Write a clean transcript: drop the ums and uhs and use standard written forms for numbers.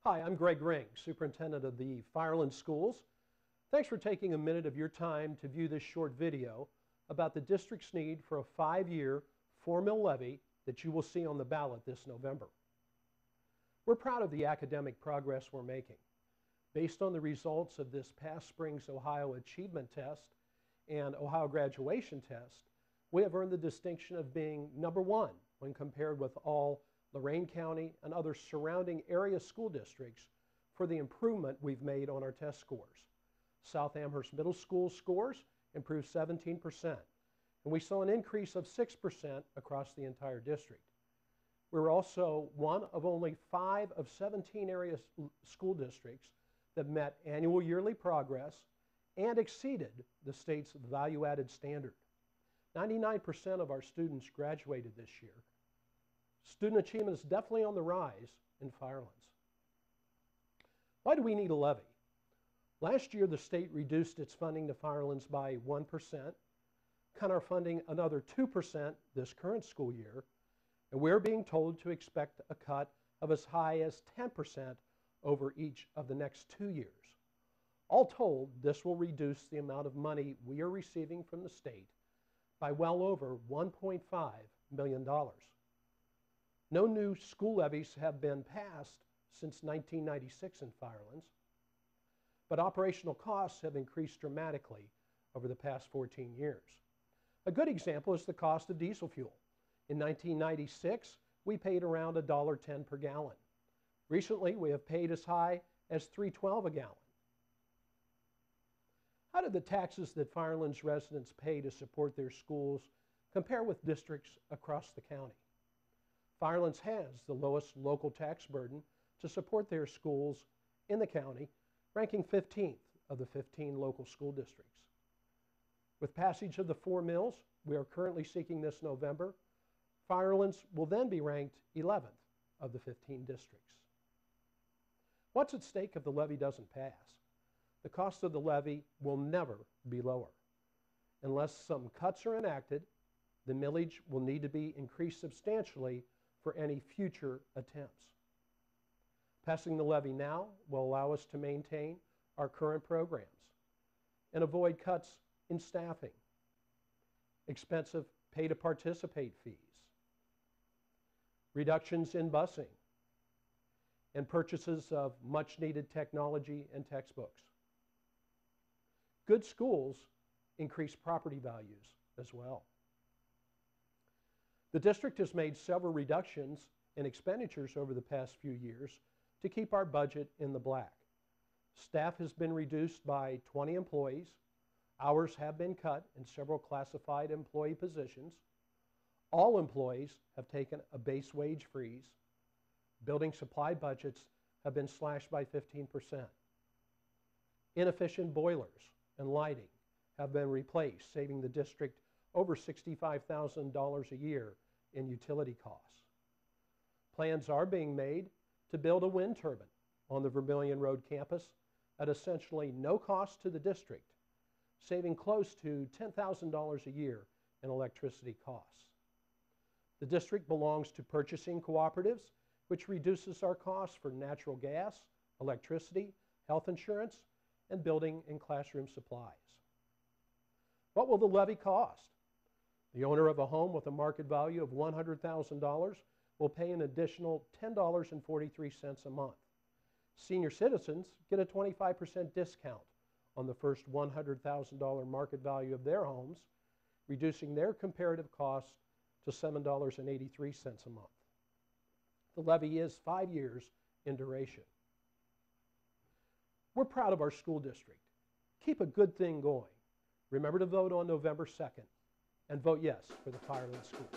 Hi, I'm Greg Ring, Superintendent of the Firelands Schools. Thanks for taking a minute of your time to view this short video about the district's need for a 5-year $4 levy that you will see on the ballot this November. We're proud of the academic progress we're making. Based on the results of this past spring's Ohio Achievement Test and Ohio Graduation Test, we have earned the distinction of being #1 when compared with all Lorain County and other surrounding area school districts for the improvement we've made on our test scores. South Amherst Middle School scores improved 17%, and we saw an increase of 6% across the entire district. We were also one of only 5 of 17 area school districts that met annual yearly progress and exceeded the state's value-added standard. 99% of our students graduated this year. Student achievement is definitely on the rise in Firelands. Why do we need a levy? Last year, the state reduced its funding to Firelands by 1%, cut our funding another 2% this current school year, and we're being told to expect a cut of as high as 10% over each of the next 2 years. All told, this will reduce the amount of money we are receiving from the state by well over $1.5 million. No new school levies have been passed since 1996 in Firelands, but operational costs have increased dramatically over the past 14 years. A good example is the cost of diesel fuel. In 1996, we paid around $1.10 per gallon. Recently, we have paid as high as $3.12 a gallon. How do the taxes that Firelands residents pay to support their schools compare with districts across the county? Firelands has the lowest local tax burden to support their schools in the county, ranking 15th of the 15 local school districts. With passage of the 4 mills we are currently seeking this November, Firelands will then be ranked 11th of the 15 districts. What's at stake if the levy doesn't pass? The cost of the levy will never be lower. Unless some cuts are enacted, the millage will need to be increased substantially for any future attempts. Passing the levy now will allow us to maintain our current programs and avoid cuts in staffing, expensive pay-to-participate fees, reductions in busing, and purchases of much-needed technology and textbooks. Good schools increase property values as well. The district has made several reductions in expenditures over the past few years to keep our budget in the black. Staff has been reduced by 20 employees. Hours have been cut in several classified employee positions. All employees have taken a base wage freeze. Building supply budgets have been slashed by 15%. Inefficient boilers and lighting have been replaced, saving the district over $65,000 a year in utility costs. Plans are being made to build a wind turbine on the Vermilion Road campus at essentially no cost to the district, saving close to $10,000 a year in electricity costs. The district belongs to purchasing cooperatives, which reduces our costs for natural gas, electricity, health insurance, and building and classroom supplies. What will the levy cost? The owner of a home with a market value of $100,000 will pay an additional $10.43 a month. Senior citizens get a 25% discount on the first $100,000 market value of their homes, reducing their comparative cost to $7.83 a month. The levy is 5 years in duration. We're proud of our school district. Keep a good thing going. Remember to vote on November 2nd and vote yes for the Firelands Schools.